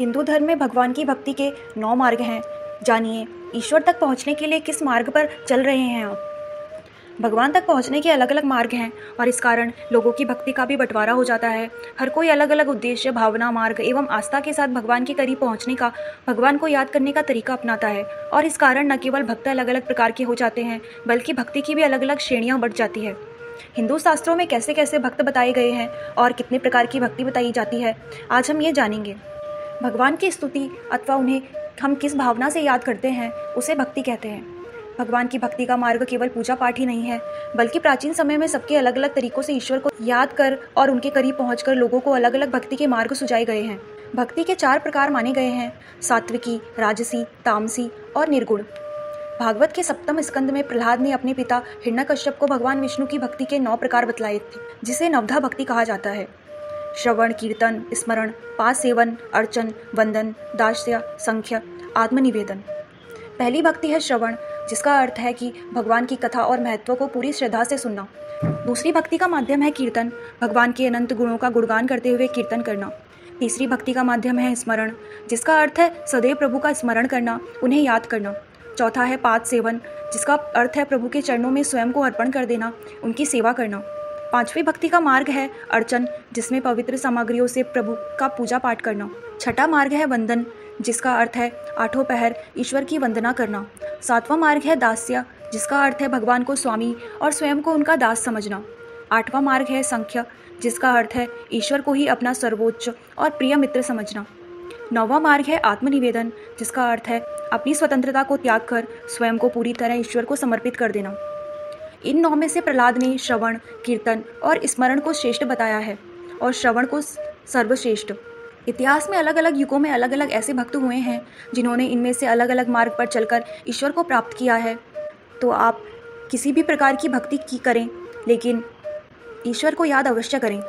हिंदू धर्म में भगवान की भक्ति के 9 मार्ग हैं। जानिए, ईश्वर तक पहुंचने के लिए किस मार्ग पर चल रहे हैं आप। भगवान तक पहुंचने के अलग अलग मार्ग हैं और इस कारण लोगों की भक्ति का भी बंटवारा हो जाता है। हर कोई अलग अलग उद्देश्य, भावना, मार्ग एवं आस्था के साथ भगवान के करीब पहुंचने का, भगवान को याद करने का तरीका अपनाता है और इस कारण न केवल भक्त अलग अलग प्रकार के हो जाते हैं, बल्कि भक्ति की भी अलग अलग श्रेणियाँ बढ़ जाती है। हिंदू शास्त्रों में कैसे कैसे भक्त बताए गए हैं और कितने प्रकार की भक्ति बताई जाती है, आज हम ये जानेंगे। भगवान की स्तुति अथवा उन्हें हम किस भावना से याद करते हैं, उसे भक्ति कहते हैं। भगवान की भक्ति का मार्ग केवल पूजा पाठ ही नहीं है, बल्कि प्राचीन समय में सबके अलग अलग तरीकों से ईश्वर को याद कर और उनके करीब पहुंचकर लोगों को अलग अलग भक्ति के मार्ग सुझाए गए हैं। भक्ति के 4 प्रकार माने गए हैं: सात्विकी, राजसी, तामसी और निर्गुण। भागवत के 7वें स्कंद में प्रहलाद ने अपने पिता हिरण्यकश्यप को भगवान विष्णु की भक्ति के 9 प्रकार बतलाए थे, जिसे नवधा भक्ति कहा जाता है। श्रवण, कीर्तन, स्मरण, पाद सेवन, अर्चन, वंदन, दास्य, संख्य, आत्मनिवेदन। पहली भक्ति है श्रवण, जिसका अर्थ है कि भगवान की कथा और महत्व को पूरी श्रद्धा से सुनना। दूसरी भक्ति का माध्यम है कीर्तन, भगवान के अनंत गुणों का गुणगान करते हुए कीर्तन करना। तीसरी भक्ति का माध्यम है स्मरण, जिसका अर्थ है सदैव प्रभु का स्मरण करना, उन्हें याद करना। चौथा है पाद सेवन, जिसका अर्थ है प्रभु के चरणों में स्वयं को अर्पण कर देना, उनकी सेवा करना। पांचवी भक्ति का मार्ग है अर्चन, जिसमें पवित्र सामग्रियों से प्रभु का पूजा पाठ करना। छठा मार्ग है वंदन, जिसका अर्थ है 8 पहर ईश्वर की वंदना करना। 7वां मार्ग है दास्य, जिसका अर्थ है भगवान को स्वामी और स्वयं को उनका दास समझना। 8वां मार्ग है संख्य, जिसका अर्थ है ईश्वर को ही अपना सर्वोच्च और प्रिय मित्र समझना। 9वां मार्ग है आत्मनिवेदन, जिसका अर्थ है अपनी स्वतंत्रता को त्याग कर स्वयं को पूरी तरह ईश्वर को समर्पित कर देना। इन 9 में से प्रहलाद ने श्रवण, कीर्तन और स्मरण को श्रेष्ठ बताया है और श्रवण को सर्वश्रेष्ठ। इतिहास में अलग अलग युगों में अलग अलग ऐसे भक्त हुए हैं जिन्होंने इनमें से अलग अलग मार्ग पर चलकर ईश्वर को प्राप्त किया है। तो आप किसी भी प्रकार की भक्ति की करें, लेकिन ईश्वर को याद अवश्य करें।